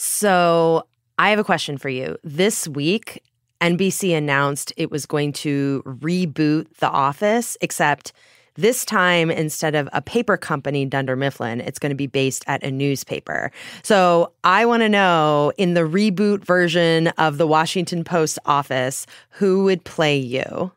So I have a question for you. This week, NBC announced it was going to reboot The Office, except this time, instead of a paper company, Dunder Mifflin, it's going to be based at a newspaper. So I want to know, in the reboot version of the Washington Post Office, who would play you?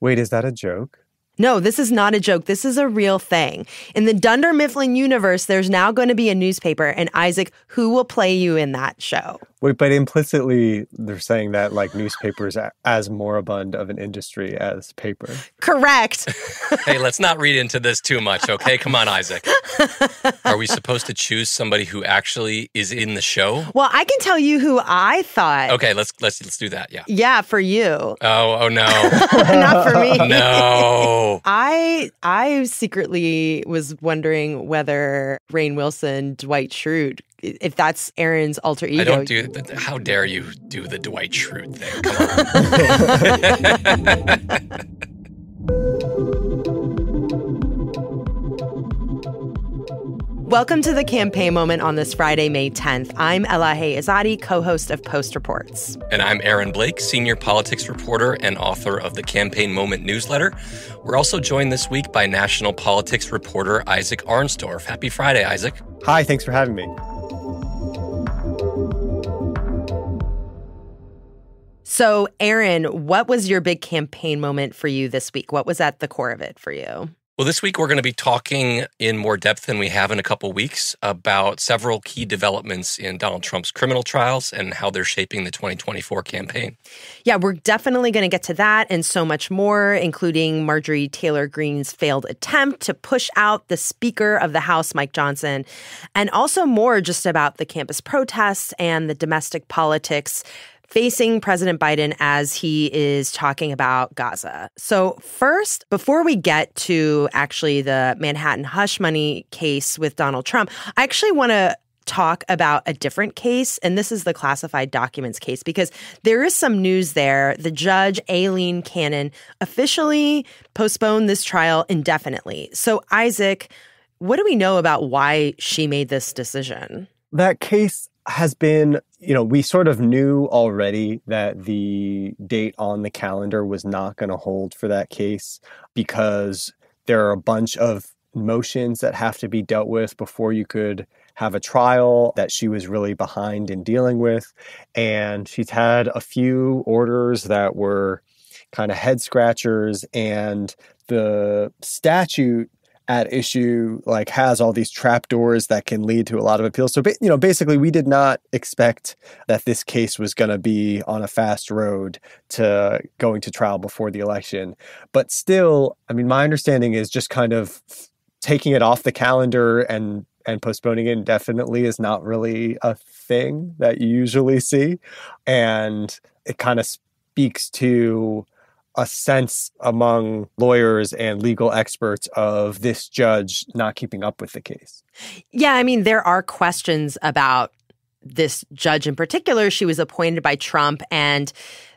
Wait, is that a joke? No, this is not a joke. This is a real thing. In the Dunder Mifflin universe, there's now going to be a newspaper. And Isaac, who will play you in that show? Wait, but implicitly, they're saying that newspapers are as moribund of an industry as paper. Correct. Hey, let's not read into this too much, okay? Come on, Isaac. Are we supposed to choose somebody who actually is in the show? Well, I can tell you who I thought. Okay, let's do that. Yeah. Yeah, for you. Oh no. Not for me. No. I secretly was wondering whether Rainn Wilson, Dwight Schrute, if that's Aaron's alter ego. I don't do that. How dare you do the Dwight Schrute thing? Come on. Welcome to the campaign moment on this Friday, May 10th. I'm Elahe Izadi, co-host of Post Reports. And I'm Aaron Blake, senior politics reporter and author of the Campaign Moment newsletter. We're also joined this week by national politics reporter Isaac Arnsdorf. Happy Friday, Isaac. Hi, thanks for having me. So, Aaron, what was your big campaign moment for you this week? What was at the core of it for you? Well, this week we're going to be talking in more depth than we have in a couple weeks about several key developments in Donald Trump's criminal trials and how they're shaping the 2024 campaign. Yeah, we're definitely going to get to that and so much more, including Marjorie Taylor Greene's failed attempt to push out the Speaker of the House, Mike Johnson, and also more just about the campus protests and the domestic politics facing President Biden as he is talking about Gaza. So first, before we get to actually the Manhattan hush money case with Donald Trump, I actually want to talk about a different case, and this is the classified documents case, because there is some news there. The judge, Aileen Cannon, officially postponed this trial indefinitely. So Isaac, what do we know about why she made this decision? That case has been, we sort of knew already that the date on the calendar was not going to hold for that case because there are a bunch of motions that have to be dealt with before you could have a trial that she was really behind in dealing with. And she's had a few orders that were kind of head scratchers, and the statute at issue has all these trapdoors that can lead to a lot of appeals. So, basically we did not expect that this case was going to be on a fast road to going to trial before the election. But still, my understanding is just kind of taking it off the calendar and postponing it indefinitely is not really a thing that you usually see. And it kind of speaks to a sense among lawyers and legal experts of this judge not keeping up with the case. Yeah, there are questions about this judge in particular. She was appointed by Trump, and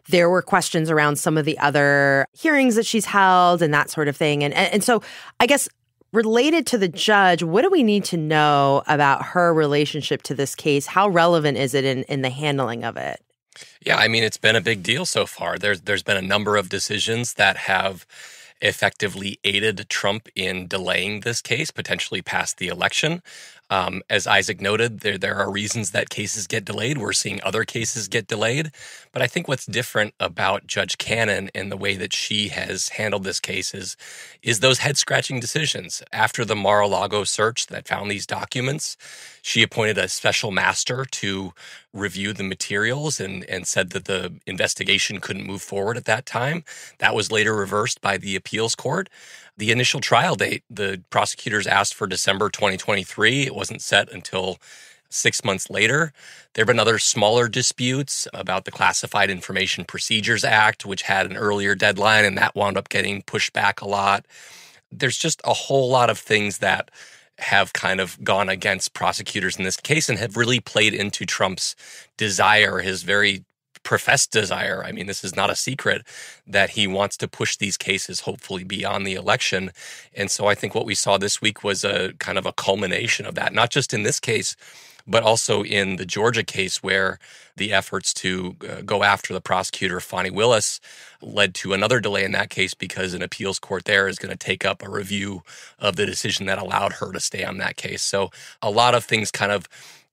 there were questions around some of the other hearings that she's held and that sort of thing. And so I guess related to the judge, what do we need to know about her relationship to this case? How relevant is it in the handling of it? Yeah, it's been a big deal so far. There's been a number of decisions that have effectively aided Trump in delaying this case, potentially past the election. As Isaac noted, there are reasons that cases get delayed. We're seeing other cases get delayed. But I think what's different about Judge Cannon and the way that she has handled this case is those head-scratching decisions. After the Mar-a-Lago search that found these documents, she appointed a special master to review the materials and said that the investigation couldn't move forward at that time. That was later reversed by the appeals court. The initial trial date, the prosecutors asked for December 2023. It wasn't set until 6 months later. There have been other smaller disputes about the Classified Information Procedures Act, which had an earlier deadline, and that wound up getting pushed back a lot. There's just a whole lot of things that have kind of gone against prosecutors in this case and have really played into Trump's desire, his very professed desire. This is not a secret that he wants to push these cases hopefully beyond the election. And so I think what we saw this week was a kind of a culmination of that, not just in this case, but also in the Georgia case where the efforts to go after the prosecutor, Fani Willis, led to another delay in that case because an appeals court there is going to take up a review of the decision that allowed her to stay on that case. So a lot of things kind of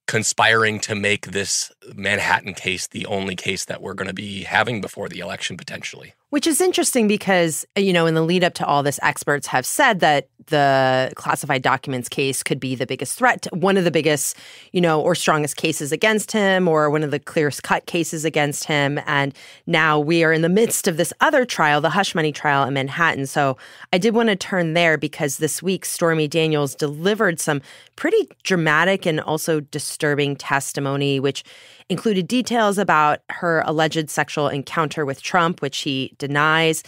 conspiring to make this Manhattan case the only case that we're going to be having before the election potentially. Which is interesting because, in the lead up to all this, experts have said that the classified documents case could be the biggest threat, one of the biggest, or strongest cases against him, or one of the clearest cut cases against him. And now we are in the midst of this other trial, the hush money trial in Manhattan. So I did want to turn there because this week Stormy Daniels delivered some pretty dramatic and also disturbing testimony, which included details about her alleged sexual encounter with Trump, which he denies.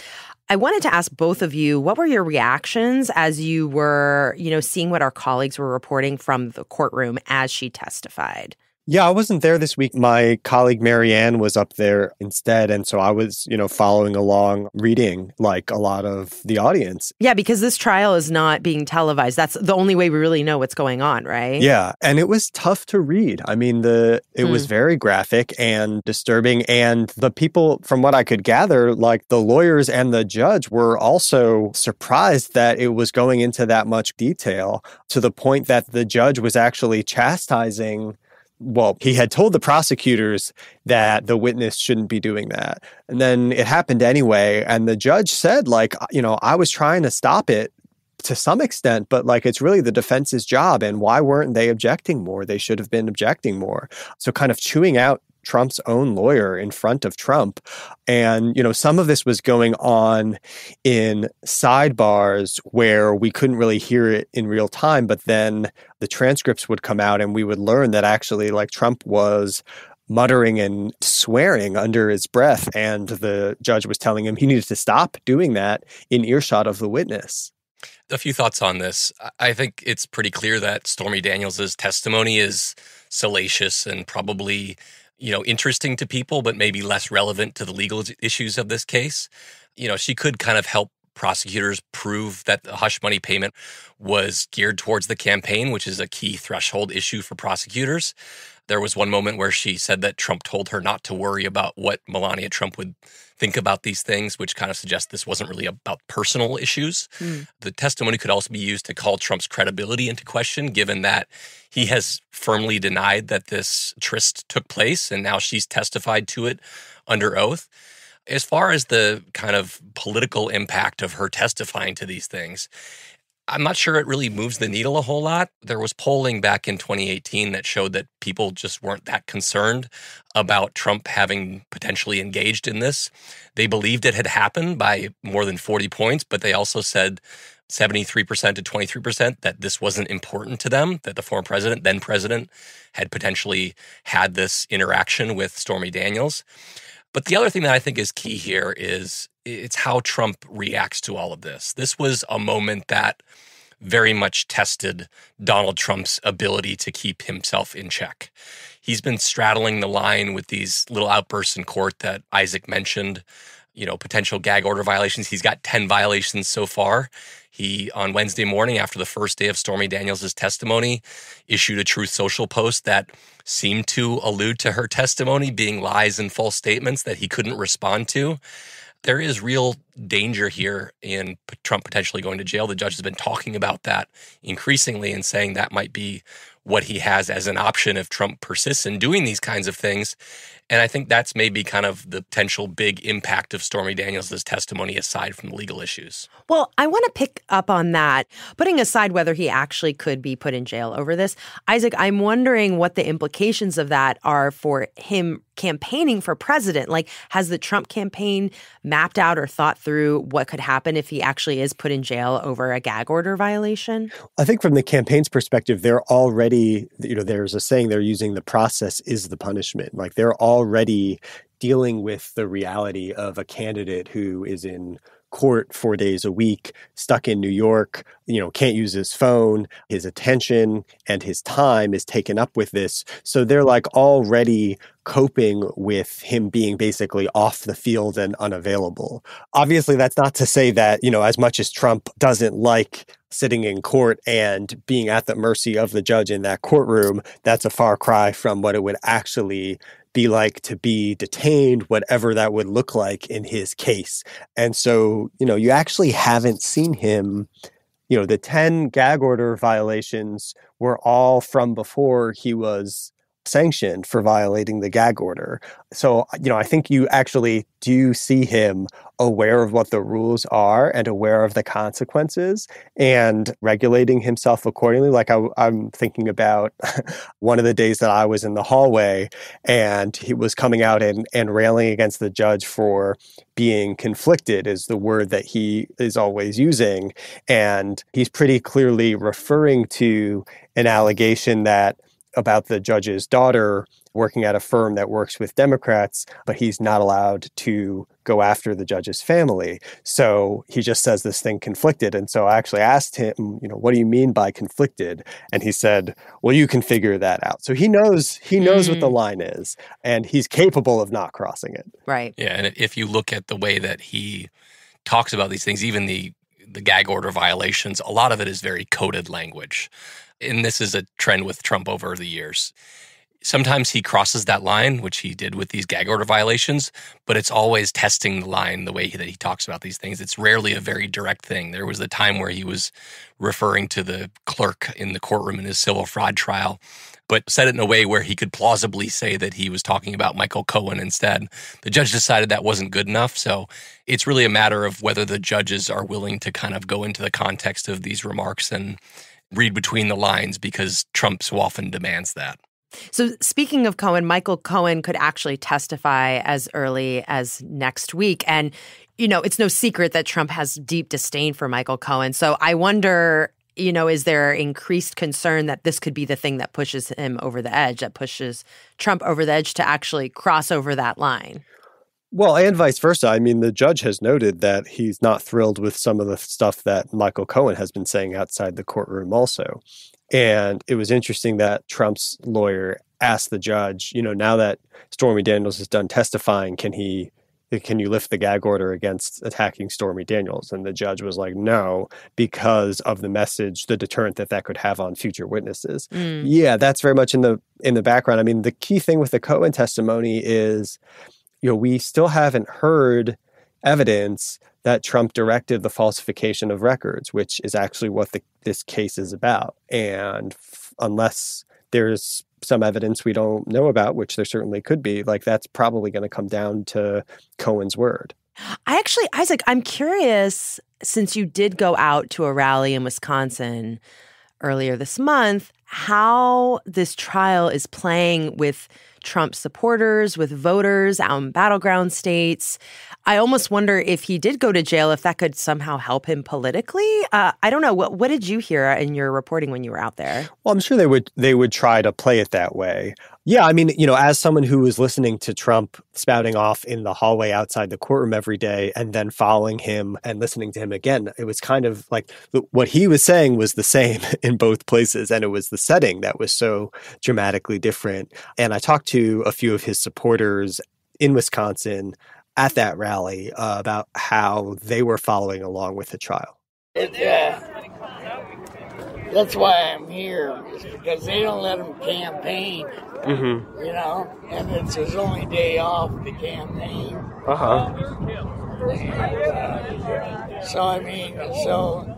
I wanted to ask both of you, what were your reactions as you were, seeing what our colleagues were reporting from the courtroom as she testified? Yeah, I wasn't there this week. My colleague Marianne was up there instead. And so I was, following along, reading like a lot of the audience. Yeah, because this trial is not being televised. That's the only way we really know what's going on, right? Yeah. And it was tough to read. I mean, it was very graphic and disturbing. And the people, from what I could gather, like the lawyers and the judge were also surprised that it was going into that much detail, to the point that the judge was actually chastising. Well, he had told the prosecutors that the witness shouldn't be doing that. And then it happened anyway. And the judge said, I was trying to stop it to some extent, but it's really the defense's job. And why weren't they objecting more? They should have been objecting more. So kind of chewing out Trump's own lawyer in front of Trump. And, some of this was going on in sidebars where we couldn't really hear it in real time, but then the transcripts would come out and we would learn that actually Trump was muttering and swearing under his breath. And the judge was telling him he needed to stop doing that in earshot of the witness. A few thoughts on this. I think it's pretty clear that Stormy Daniels' testimony is salacious and probably interesting to people, but maybe less relevant to the legal issues of this case. She could kind of help prosecutors prove that the hush money payment was geared towards the campaign, which is a key threshold issue for prosecutors. There was one moment where she said that Trump told her not to worry about what Melania Trump would think about these things, which kind of suggests this wasn't really about personal issues. The testimony could also be used to call Trump's credibility into question, given that he has firmly denied that this tryst took place, and now she's testified to it under oath. As far as the kind of political impact of her testifying to these things, I'm not sure it really moves the needle a whole lot. There was polling back in 2018 that showed that people just weren't that concerned about Trump having potentially engaged in this. They believed it had happened by more than 40 points, but they also said 73% to 23% that this wasn't important to them, that the former president, then president, had potentially had this interaction with Stormy Daniels. But the other thing that I think is key here is it's how Trump reacts to all of this. This was a moment that very much tested Donald Trump's ability to keep himself in check. He's been straddling the line with these little outbursts in court that Isaac mentioned, potential gag order violations. He's got 10 violations so far. He, on Wednesday morning, after the first day of Stormy Daniels' testimony, issued a Truth Social post that seemed to allude to her testimony being lies and false statements that he couldn't respond to. There is real danger here in Trump potentially going to jail. The judge has been talking about that increasingly and saying that might be what he has as an option if Trump persists in doing these kinds of things. And I think that's maybe kind of the potential big impact of Stormy Daniels' testimony aside from the legal issues. Well, I want to pick up on that, putting aside whether he actually could be put in jail over this. Isaac, I'm wondering what the implications of that are for him campaigning for president. Has the Trump campaign mapped out or thought through what could happen if he actually is put in jail over a gag order violation? I think from the campaign's perspective, they're already, there's a saying, they're using the process is the punishment. They're already dealing with the reality of a candidate who is in court 4 days a week, stuck in New York, can't use his phone, his attention and his time is taken up with this. So they're already coping with him being basically off the field and unavailable. Obviously, that's not to say that, as much as Trump doesn't like sitting in court and being at the mercy of the judge in that courtroom, that's a far cry from what it would actually be like to be detained, whatever that would look like in his case. And so, you actually haven't seen him. The 10 gag order violations were all from before he was sanctioned for violating the gag order. So, I think you actually do see him aware of what the rules are and aware of the consequences and regulating himself accordingly. Like I'm thinking about one of the days that I was in the hallway and he was coming out and railing against the judge for being conflicted is the word that he is always using. And he's pretty clearly referring to an allegation about the judge's daughter working at a firm that works with Democrats, but he's not allowed to go after the judge's family. So he just says this thing conflicted. And so I actually asked him, what do you mean by conflicted? And he said, well, you can figure that out. So he knows what the line is, and he's capable of not crossing it. Right. Yeah, and if you look at the way that he talks about these things, even the gag order violations, a lot of it is very coded language. And this is a trend with Trump over the years. Sometimes he crosses that line, which he did with these gag order violations, but it's always testing the line the way that he talks about these things. It's rarely a very direct thing. There was a time where he was referring to the clerk in the courtroom in his civil fraud trial, but said it in a way where he could plausibly say that he was talking about Michael Cohen instead. The judge decided that wasn't good enough, so it's really a matter of whether the judges are willing to kind of go into the context of these remarks and read between the lines, because Trump so often demands that. So speaking of Cohen, Michael Cohen could actually testify as early as next week. And, it's no secret that Trump has deep disdain for Michael Cohen. So I wonder, is there increased concern that this could be the thing that pushes him over the edge, that pushes Trump over the edge to actually cross over that line? Well, and vice versa. I mean, the judge has noted that he's not thrilled with some of the stuff that Michael Cohen has been saying outside the courtroom also. And it was interesting that Trump's lawyer asked the judge, now that Stormy Daniels is done testifying, can you lift the gag order against attacking Stormy Daniels? And the judge was like, no, because of the message, the deterrent that could have on future witnesses. Yeah, that's very much in the background. I mean, the key thing with the Cohen testimony is, we still haven't heard evidence that Trump directed the falsification of records, which is actually what this case is about. And unless there's some evidence we don't know about, which there certainly could be, that's probably going to come down to Cohen's word. Isaac, I'm curious, since you did go out to a rally in Wisconsin earlier this month, how this trial is playing with Trump supporters, with voters out in battleground states. I almost wonder if he did go to jail, if that could somehow help him politically. I don't know. What did you hear in your reporting when you were out there? Well, I'm sure they would try to play it that way. Yeah, I mean, as someone who was listening to Trump spouting off in the hallway outside the courtroom every day and then following him and listening to him again, it was kind of like what he was saying was the same in both places. And it was the setting that was so dramatically different. And I talked to a few of his supporters in Wisconsin at that rally about how they were following along with the trial. That's why I'm here, is because they don't let them campaign, and it's his only day off to campaign. So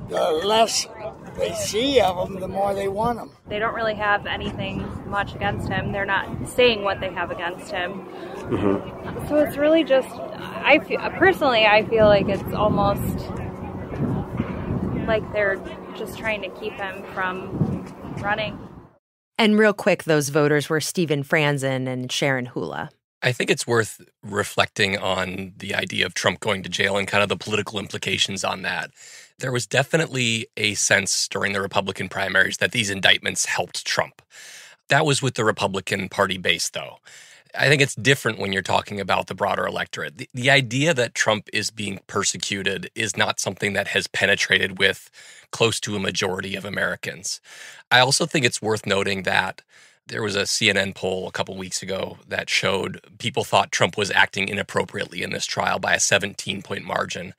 the less they see of him, the more they want him. They don't really have anything much against him. They're not saying what they have against him. So it's really just, I feel like it's almost like they're just trying to keep him from running. And real quick, those voters were Stephen Franzen and Sharon Hula. I think it's worth reflecting on the idea of Trump going to jail and kind of the political implications on that. There was definitely a sense during the Republican primaries that these indictments helped Trump. That was with the Republican Party base, though. I think it's different when you're talking about the broader electorate. The idea that Trump is being persecuted is not something that has penetrated with close to a majority of Americans. I also think it's worth noting that there was a CNN poll a couple weeks ago that showed people thought Trump was acting inappropriately in this trial by a 17-point margin.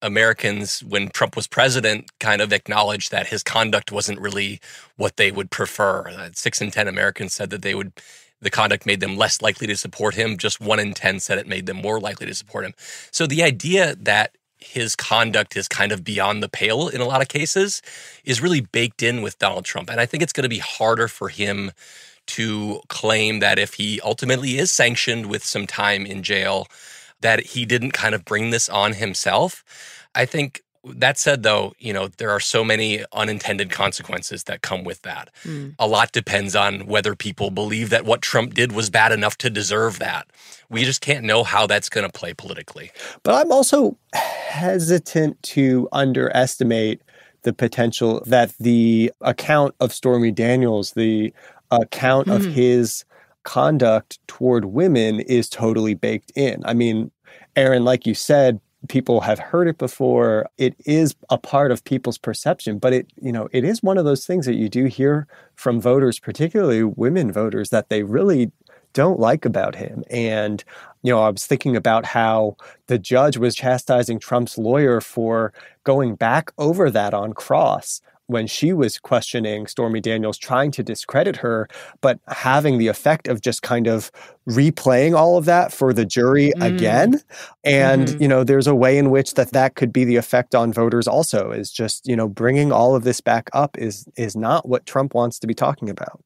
Americans, when Trump was president, kind of acknowledged that his conduct wasn't really what they would prefer. 6 in 10 Americans said that the conduct made them less likely to support him. Just 1 in 10 said it made them more likely to support him. So the idea that his conduct is kind of beyond the pale in a lot of cases is really baked in with Donald Trump. And I think it's going to be harder for him to claim that if he ultimately is sanctioned with some time in jail, that he didn't kind of bring this on himself. I think that said, though, there are so many unintended consequences that come with that. A lot depends on whether people believe that what Trump did was bad enough to deserve that. We just can't know how that's going to play politically. But I'm also hesitant to underestimate the potential that the account of Stormy Daniels, the account of his conduct toward women is totally baked in. I mean, Aaron, like you said, people have heard it before. It is a part of people's perception, but it is one of those things that you do hear from voters, particularly women voters, that they really don't like about him. And, I was thinking about how the judge was chastising Trump's lawyer for going back over that on cross when she was questioning Stormy Daniels, trying to discredit her, but having the effect of just kind of replaying all of that for the jury again. And, there's a way in which that could be the effect on voters also, is just, bringing all of this back up is not what Trump wants to be talking about.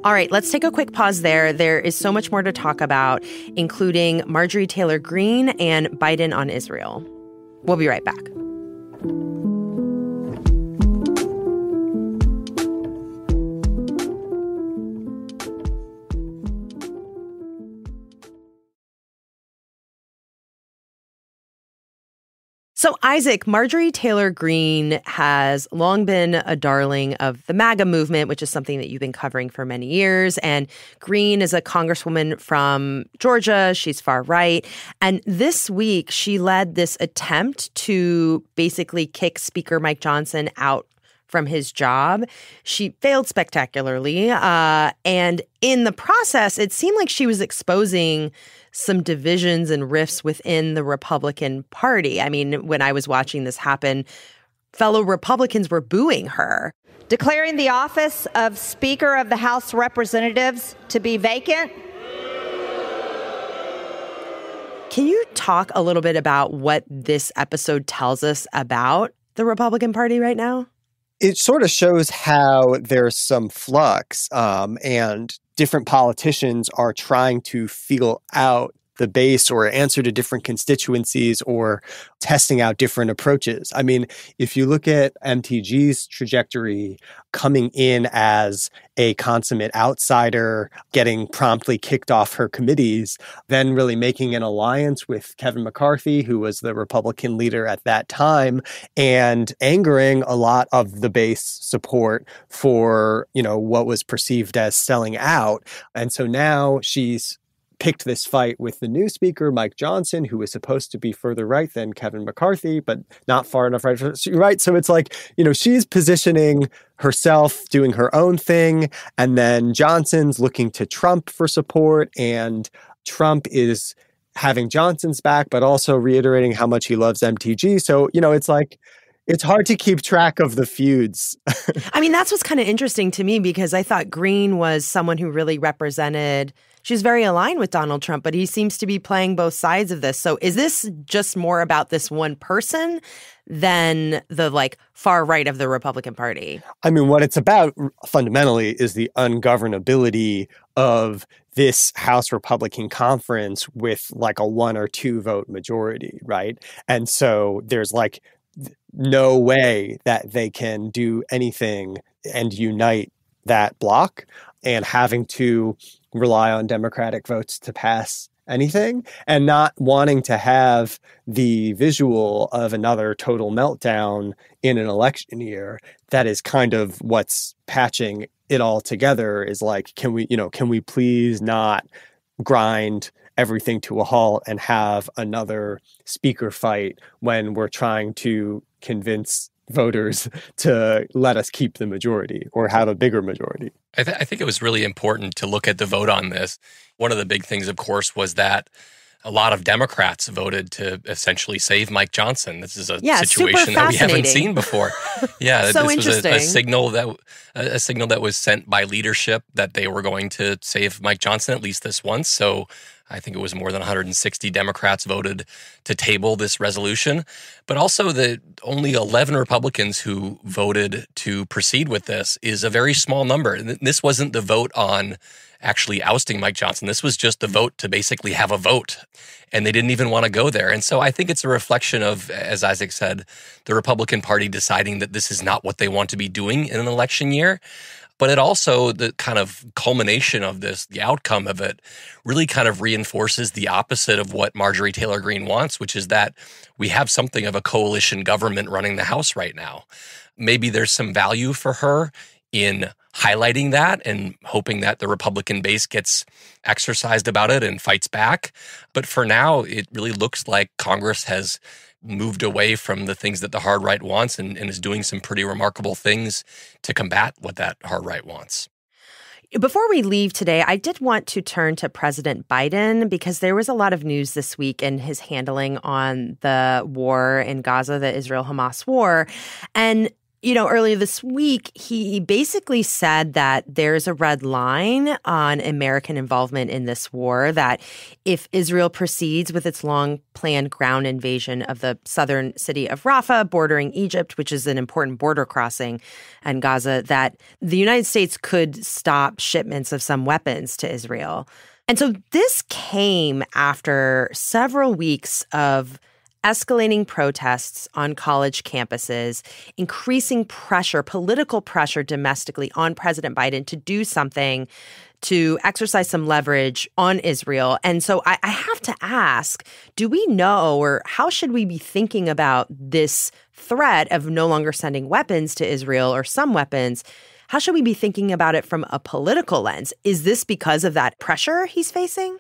All right, let's take a quick pause there. There is so much more to talk about, including Marjorie Taylor Greene and Biden on Israel. We'll be right back. So, Isaac, Marjorie Taylor Greene has long been a darling of the MAGA movement, which is something that you've been covering for many years. And Greene is a congresswoman from Georgia. She's far right. And this week, she led this attempt to basically kick Speaker Mike Johnson out from his job. She failed spectacularly. And in the process, it seemed like she was exposing some divisions and rifts within the Republican Party. I mean, when I was watching this happen, fellow Republicans were booing her. Declaring the office of Speaker of the House of Representatives to be vacant. Can you talk a little bit about what this episode tells us about the Republican Party right now? It sort of shows how there's some flux and different politicians are trying to feel out the base or answer to different constituencies or testing out different approaches. I mean, if you look at MTG's trajectory coming in as a consummate outsider, getting promptly kicked off her committees, then really making an alliance with Kevin McCarthy, who was the Republican leader at that time, and angering a lot of the base support for, what was perceived as selling out. And so now she's picked this fight with the new speaker, Mike Johnson, who is supposed to be further right than Kevin McCarthy, but not far enough right. So it's like, she's positioning herself, doing her own thing, and then Johnson's looking to Trump for support, and Trump is having Johnson's back, but also reiterating how much he loves MTG. So, it's like, it's hard to keep track of the feuds. I mean, that's what's kind of interesting to me, because I thought Greene was someone who really represented, she was very aligned with Donald Trump, but he seems to be playing both sides of this. So is this just more about this one person than the far right of the Republican Party? I mean, what it's about fundamentally is the ungovernability of this House Republican conference with a 1 or 2 vote majority, right? And so there's no way that they can do anything and unite that block, and having to rely on Democratic votes to pass anything, and not wanting to have the visual of another total meltdown in an election year. That is kind of what's patching it all together, is can we please not grind everything to a halt and have another speaker fight when we're trying to convince voters to let us keep the majority or have a bigger majority. I think it was really important to look at the vote on this. One of the big things, of course, was that a lot of Democrats voted to essentially save Mike Johnson. This is a super situation that we haven't seen before. Yeah, So this was interesting. a signal that was sent by leadership that they were going to save Mike Johnson at least this once. So I think it was more than 160 Democrats voted to table this resolution, but also the only 11 Republicans who voted to proceed with this is a very small number. This wasn't the vote on actually ousting Mike Johnson. This was just the vote to basically have a vote, and they didn't even want to go there. And so I think it's a reflection of, as Isaac said, the Republican Party deciding that this is not what they want to be doing in an election year. But it also, the kind of culmination of this, the outcome of it, really kind of reinforces the opposite of what Marjorie Taylor Greene wants, which is that we have something of a coalition government running the House right now. Maybe there's some value for her in highlighting that and hoping that the Republican base gets exercised about it and fights back. But for now, it really looks like Congress has moved away from the things that the hard right wants and is doing some pretty remarkable things to combat what that hard right wants. Before we leave today, I did want to turn to President Biden because there was a lot of news this week in his handling on the war in Gaza, the Israel-Hamas war. And earlier this week, he basically said that there's a red line on American involvement in this war, that if Israel proceeds with its long-planned ground invasion of the southern city of Rafah, bordering Egypt, which is an important border crossing, and Gaza, that the United States could stop shipments of some weapons to Israel. And so this came after several weeks of escalating protests on college campuses, increasing pressure, political pressure domestically on President Biden to do something to exercise some leverage on Israel. And so I have to ask, do we know, or how should we be thinking about this threat of no longer sending weapons to Israel, or some weapons? How should we be thinking about it from a political lens? Is this because of that pressure he's facing?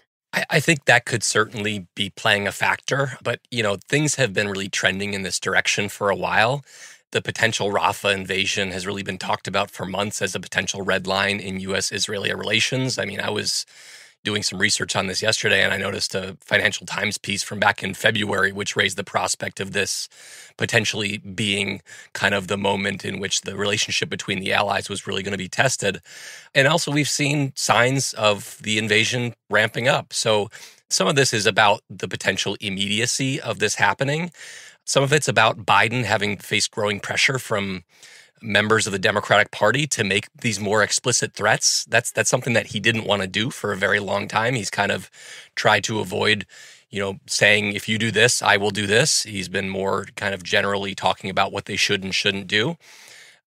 I think that could certainly be playing a factor, but, things have been really trending in this direction for a while. The potential Rafah invasion has really been talked about for months as a potential red line in U.S.-Israeli relations. I mean, I was doing some research on this yesterday, and I noticed a Financial Times piece from back in February, which raised the prospect of this potentially being kind of the moment in which the relationship between the allies was really going to be tested. And also, we've seen signs of the invasion ramping up. So some of this is about the potential immediacy of this happening. Some of it's about Biden having faced growing pressure from members of the Democratic Party to make these more explicit threats. That's something that he didn't want to do for a very long time. He's kind of tried to avoid, saying, if you do this, I will do this. He's been more kind of generally talking about what they should and shouldn't do.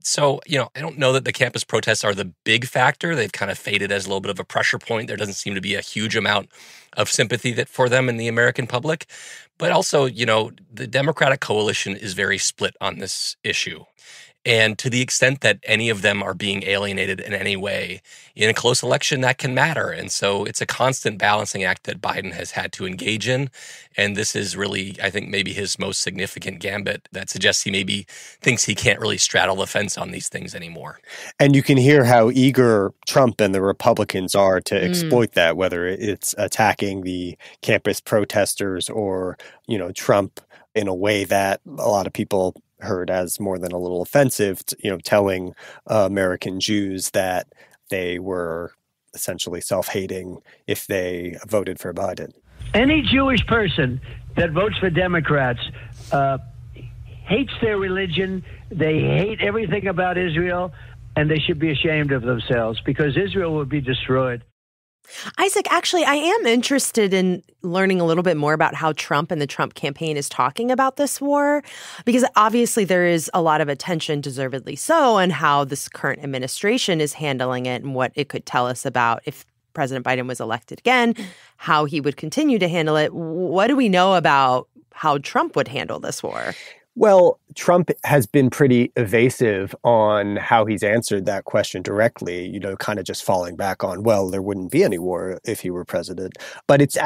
So, I don't know that the campus protests are the big factor. They've kind of faded as a little bit of a pressure point. There doesn't seem to be a huge amount of sympathy for them in the American public. But also, the Democratic coalition is very split on this issue. And to the extent that any of them are being alienated in any way, in a close election, that can matter. And so it's a constant balancing act that Biden has had to engage in. And this is really, I think, maybe his most significant gambit that suggests he maybe thinks he can't really straddle the fence on these things anymore. And you can hear how eager Trump and the Republicans are to exploit that, whether it's attacking the campus protesters or, Trump in a way that a lot of people heard as more than a little offensive, telling American Jews that they were essentially self-hating if they voted for Biden. Any Jewish person that votes for Democrats hates their religion, they hate everything about Israel, and they should be ashamed of themselves because Israel would be destroyed. Isaac, actually, I am interested in learning a little bit more about how Trump and the Trump campaign is talking about this war, because obviously there is a lot of attention, deservedly so, on how this current administration is handling it and what it could tell us about if President Biden was elected again, how he would continue to handle it. What do we know about how Trump would handle this war? Well, Trump has been pretty evasive on how he's answered that question directly, kind of just falling back on, well, there wouldn't be any war if he were president. But it's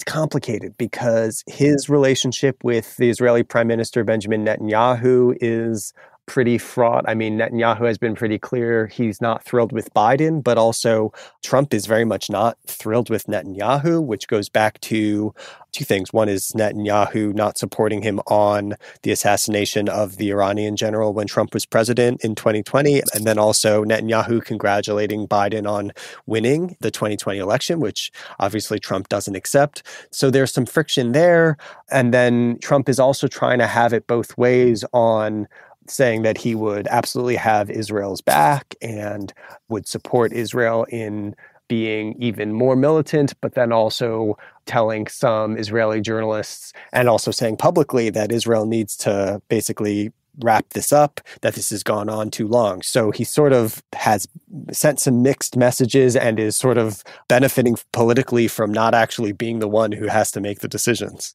complicated because his relationship with the Israeli Prime Minister Benjamin Netanyahu is pretty fraught. I mean, Netanyahu has been pretty clear he's not thrilled with Biden, but also Trump is very much not thrilled with Netanyahu, which goes back to two things. One is Netanyahu not supporting him on the assassination of the Iranian general when Trump was president in 2020, and then also Netanyahu congratulating Biden on winning the 2020 election, which obviously Trump doesn't accept. So there's some friction there. And then Trump is also trying to have it both ways on saying that he would absolutely have Israel's back and would support Israel in being even more militant, but then also telling some Israeli journalists and also saying publicly that Israel needs to basically wrap this up, that this has gone on too long. So he sort of has sent some mixed messages and is sort of benefiting politically from not actually being the one who has to make the decisions.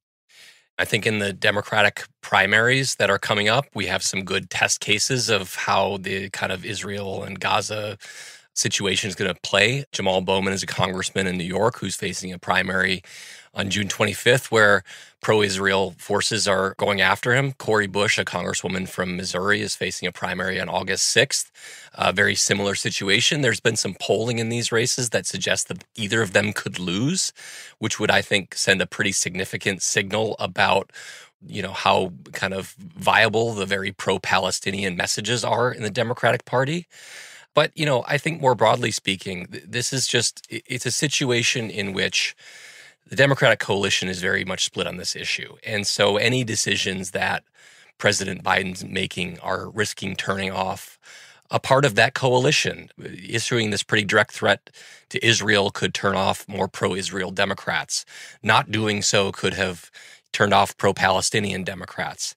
I think in the Democratic primaries that are coming up, we have some good test cases of how the kind of Israel and Gaza situation is going to play. Jamal Bowman is a congressman in New York who's facing a primary on June 25th where pro-Israel forces are going after him. Cori Bush, a congresswoman from Missouri, is facing a primary on August 6th. A very similar situation. There's been some polling in these races that suggests that either of them could lose, which would, I think, send a pretty significant signal about how kind of viable the very pro-Palestinian messages are in the Democratic Party. But, I think more broadly speaking, this is it's a situation in which the Democratic coalition is very much split on this issue. And so any decisions that President Biden's making are risking turning off a part of that coalition. Issuing this pretty direct threat to Israel could turn off more pro-Israel Democrats. Not doing so could have turned off pro-Palestinian Democrats.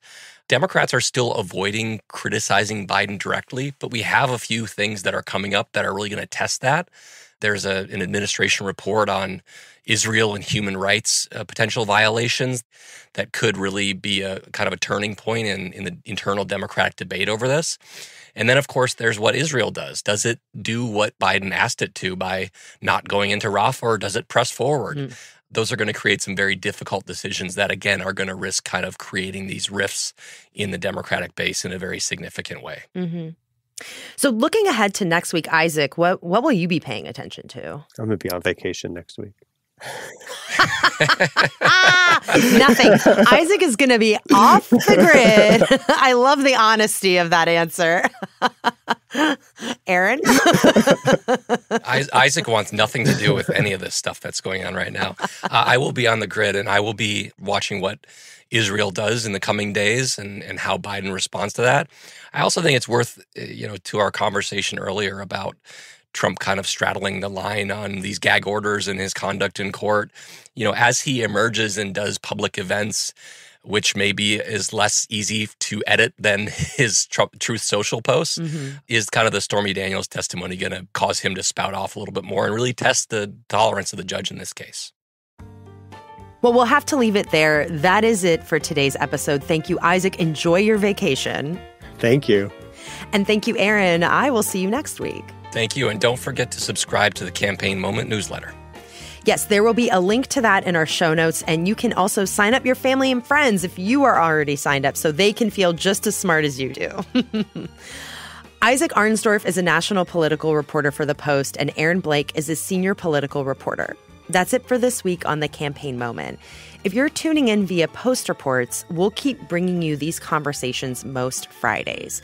Democrats are still avoiding criticizing Biden directly, but we have a few things that are coming up that are really going to test that. There's an administration report on Israel and human rights potential violations that could really be a kind of a turning point in the internal Democratic debate over this. And then, of course, there's what Israel does. Does it do what Biden asked it to by not going into Rafah, or does it press forward? Those are going to create some very difficult decisions that, again, are going to risk kind of creating these rifts in the Democratic base in a very significant way. Mm-hmm. So looking ahead to next week, Isaac, what will you be paying attention to? I'm going to be on vacation next week. Nothing. Isaac is going to be off the grid. I love the honesty of that answer. Aaron? Isaac wants nothing to do with any of this stuff that's going on right now. I will be on the grid, and I will be watching what Israel does in the coming days and how Biden responds to that. I also think it's worth, to our conversation earlier about Trump kind of straddling the line on these gag orders and his conduct in court. As he emerges and does public events, which maybe is less easy to edit than his Truth Social posts, is kind of the Stormy Daniels testimony going to cause him to spout off a little bit more and really test the tolerance of the judge in this case? Well, we'll have to leave it there. That is it for today's episode. Thank you, Isaac. Enjoy your vacation. Thank you. And thank you, Aaron. I will see you next week. Thank you. And don't forget to subscribe to the Campaign Moment newsletter. Yes, there will be a link to that in our show notes. And you can also sign up your family and friends if you are already signed up so they can feel just as smart as you do. Isaac Arnsdorf is a national political reporter for The Post, and Aaron Blake is a senior political reporter. That's it for this week on The Campaign Moment. If you're tuning in via Post Reports, we'll keep bringing you these conversations most Fridays.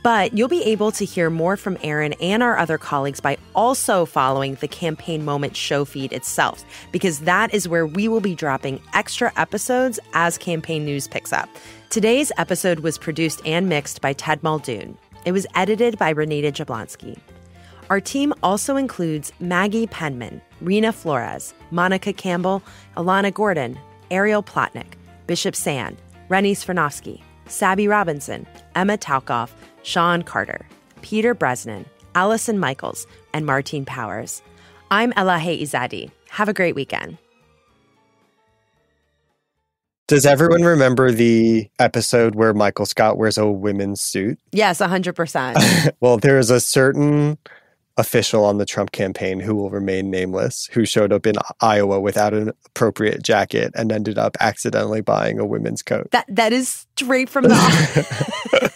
But you'll be able to hear more from Aaron and our other colleagues by also following the Campaign Moment show feed itself, because that is where we will be dropping extra episodes as campaign news picks up. Today's episode was produced and mixed by Ted Muldoon. It was edited by Renata Jablonski. Our team also includes Maggie Penman, Rena Flores, Monica Campbell, Alana Gordon, Ariel Plotnick, Bishop Sand, Rennie Svirnovsky, Sabby Robinson, Emma Talkoff, Sean Carter, Peter Bresnan, Allison Michaels, and Martine Powers. I'm Elahe Izadi. Have a great weekend. Does everyone remember the episode where Michael Scott wears a women's suit? Yes, 100%. Well, there is a certain official on the Trump campaign who will remain nameless who showed up in Iowa without an appropriate jacket and ended up accidentally buying a women's coat. That is straight from the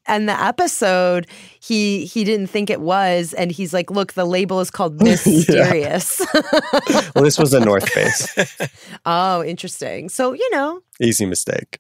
And the episode, he didn't think it was. And he's like, look, the label is called Mysterious. Well, this was a North Face. Oh, interesting. So, Easy mistake.